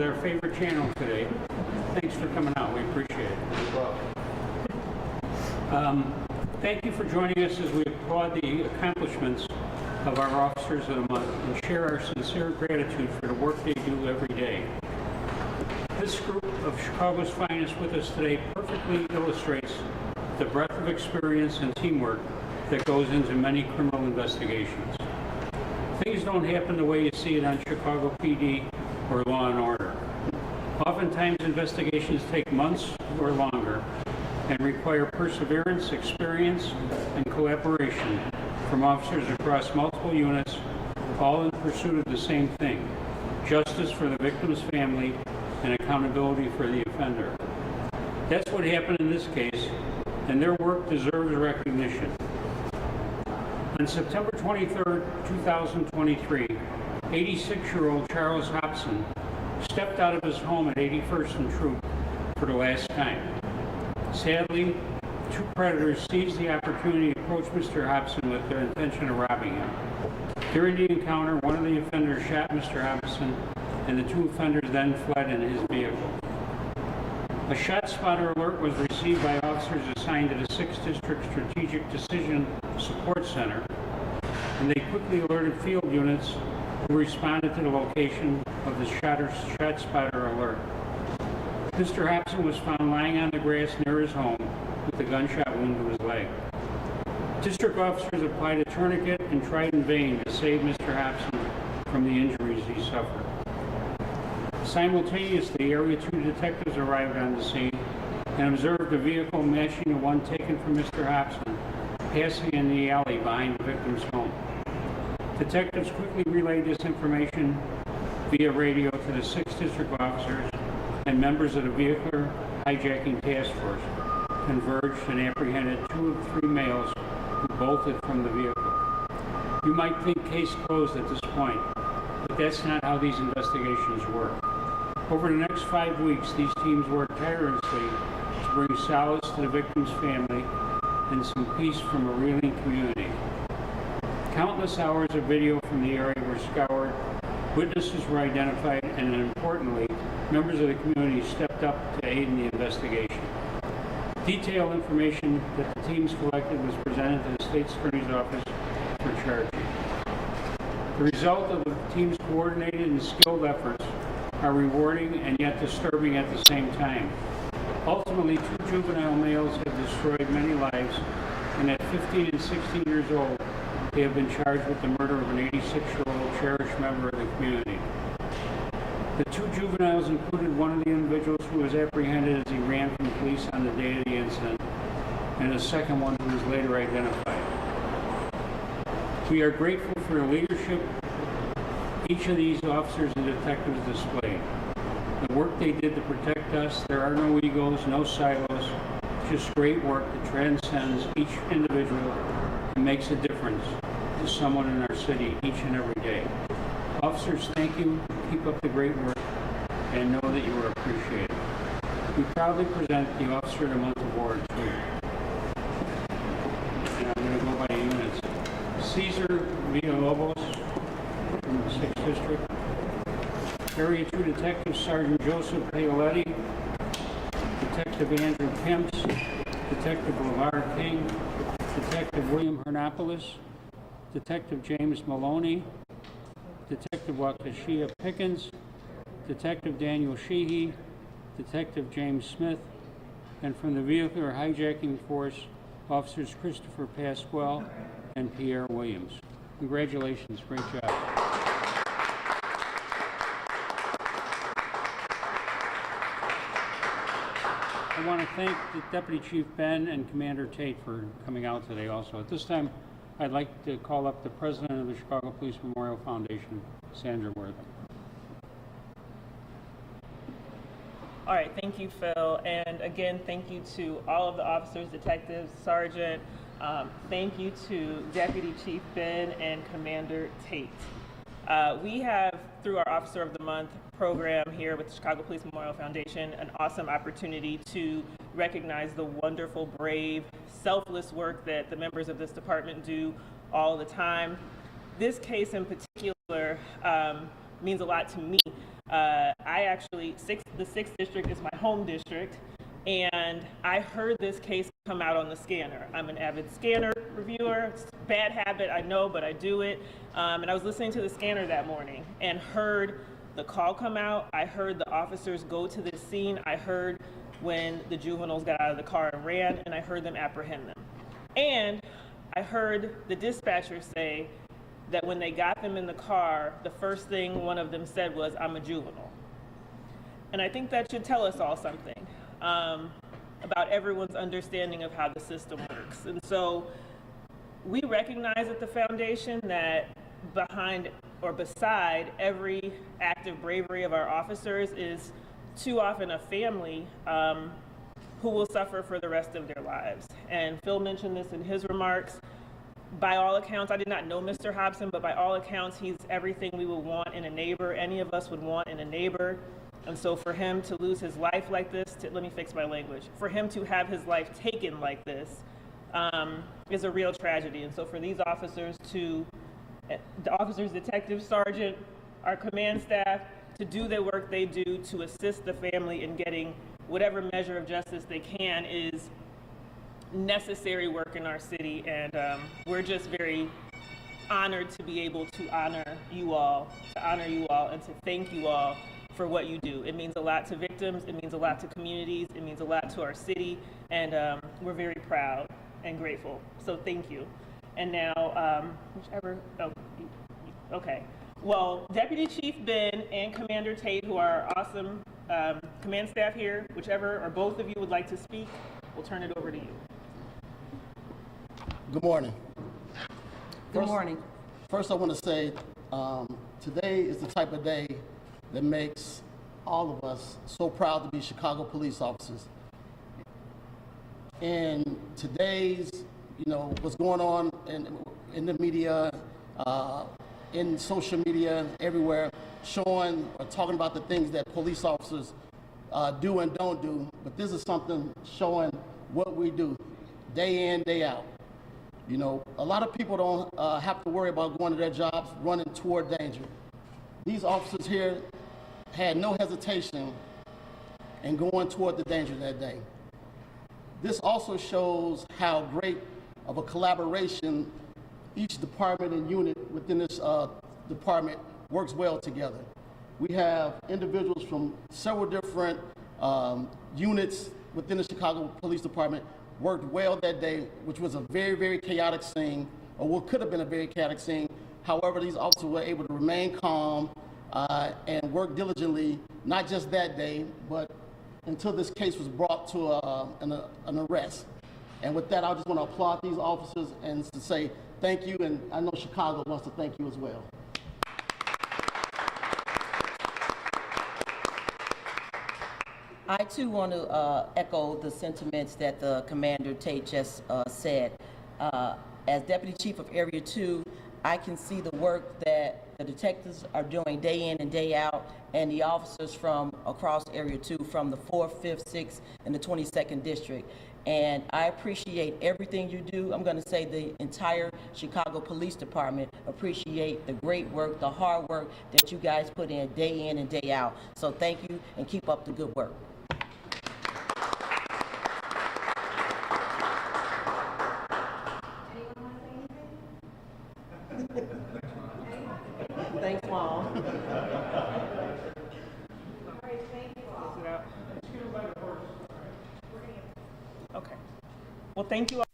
our favorite channel today. Thanks for coming out. We appreciate it. Thank you for joining us as we applaud the accomplishments of our officers of the month and share our sincere gratitude for the work they do every day. This group of Chicago's finest with us today perfectly illustrates the breadth of experience and teamwork that goes into many criminal investigations. Things don't happen the way you see it on Chicago PD or Law and Order. Oftentimes investigations take months or longer and require perseverance, experience, and collaboration from officers across multiple units, all in pursuit of the same thing: justice for the victim's family and accountability for the offender. That's what happened in this case, and their work deserves recognition. On September 23, 2023, 86-year-old Charles Hobson stepped out of his home at 81st and Troop for the last time. Sadly, two predators seized the opportunity to approach Mr. Hobson with the intention of robbing him. During the encounter, one of the offenders shot Mr. Hobson, and the two offenders then fled in his vehicle. A shot spotter alert was received by officers assigned to the 6th District Strategic Decision Support Center, and they quickly alerted field units who responded to the location of the shot spotter alert. Mr. Hobson was found lying on the grass near his home with a gunshot wound to his leg. District officers applied a tourniquet and tried in vain to save Mr. Hobson from the injuries he suffered. Simultaneously, Area 2 detectives arrived on the scene and observed a vehicle matching the one taken from Mr. Hobson passing in the alley behind the victim's home. Detectives quickly relayed this information via radio to the 6th District officers, and members of the Vehicular Hijacking Task Force converged and apprehended 2 of 3 males who bolted from the vehicle. You might think case closed at this point, but that's not how these investigations work. Over the next 5 weeks, these teams worked tirelessly to bring solace to the victim's family and some peace from a reeling community. Countless hours of video from the area were scoured, witnesses were identified, and importantly, members of the community stepped up to aid in the investigation. Detailed information that the teams collected was presented to the State Attorney's Office for charging. The result of the team's coordinated and skilled efforts are rewarding and yet disturbing at the same time. Ultimately, 2 juvenile males have destroyed many lives, and at 15 and 16 years old, they have been charged with the murder of an 86-year-old cherished member of the community. The 2 juveniles included one of the individuals who was apprehended as he ran from police on the day of the incident, and a second one who was later identified. We are grateful for the leadership each of these officers and detectives displayed. The work they did to protect us, there are no egos, no silos, just great work that transcends each individual and makes a difference to someone in our city each and every day. Officers, thank you. Keep up the great work and know that you are appreciated. We proudly present the Officer of the Month Award to you. And I'm going to go by units. Cesar Villalobos from the 6th District. Area 2 Detective Sergeant Joseph Paoletti. Detective Andrew Kemps. Detective LeVar King. Detective William Hernopoulos. Detective James Maloney. Detective Wakashia Pickens, Detective Daniel Sheehy, Detective James Smith, and from the Vehicular Hijacking Force, Officers Christopher Pasquale and Pierre Williams. Congratulations, great job. I want to thank the Deputy Chief Ben and Commander Tate for coming out today also. At this time, I'd like to call up the President of the Chicago Police Memorial Foundation, Sandra Wortham. All right, thank you, Phil. And again, thank you to all of the officers, detectives, sergeant. Thank you to Deputy Chief Ben and Commander Tate. We have, through our Officer of the Month program here with the Chicago Police Memorial Foundation, an awesome opportunity to recognize the wonderful, brave, selfless work that the members of this department do all the time. This case in particular means a lot to me. The 6th district is my home district, and I heard this case come out on the scanner. I'm an avid scanner reviewer. It's a bad habit, I know, but I do it. And I was listening to the scanner that morning and heard the call come out. I heard the officers go to the scene. I heard when the juveniles got out of the car and ran, and I heard them apprehend them. And I heard the dispatcher say that when they got them in the car, the first thing one of them said was, "I'm a juvenile." And I think that should tell us all something about everyone's understanding of how the system works. And so we recognize at the foundation that behind or beside every act of bravery of our officers is too often a family who will suffer for the rest of their lives. And Phil mentioned this in his remarks. By all accounts, I did not know Mr. Hobson, but by all accounts, he's everything we would want in a neighbor, any of us would want in a neighbor. And so for him to lose his life like this, let me fix my language, for him to have his life taken like this is a real tragedy. And so for these officers the officers, detective, sergeant, our command staff, to do the work they do to assist the family in getting whatever measure of justice they can is necessary work in our city. And we're just very honored to be able to honor you all, and to thank you all for what you do. It means a lot to victims, it means a lot to communities, it means a lot to our city, and we're very proud and grateful. So thank you. And now, okay. Well, Deputy Chief Ben and Commander Tate, who are awesome command staff here, whichever or both of you would like to speak, we'll turn it over to you. Good morning. Good morning. First, I want to say today is the type of day that makes all of us so proud to be Chicago police officers. And today's, what's going on in the media, in social media, everywhere, showing or talking about the things that police officers do and don't do. But this is something showing what we do day in, day out. A lot of people don't have to worry about going to their jobs running toward danger. These officers here had no hesitation in going toward the danger that day. This also shows how great of a collaboration each department and unit within this department works well together. We have individuals from several different units within the Chicago Police Department worked well that day, which was a very, very chaotic scene, or what could have been a very chaotic scene. However, these officers were able to remain calm and work diligently, not just that day, but until this case was brought to an arrest. And with that, I just want to applaud these officers and to say thank you, and I know Chicago wants to thank you as well. I too want to echo the sentiments that the Commander Tate just said. As Deputy Chief of Area 2, I can see the work that the detectives are doing day in and day out, and the officers from across Area 2, from the 4th, 5th, 6th, and the 22nd District. And I appreciate everything you do. I'm going to say the entire Chicago Police Department appreciate the great work, the hard work that you guys put in and day out. So thank you, and keep up the good work. Thanks, Mom. Okay. Well, thank you all.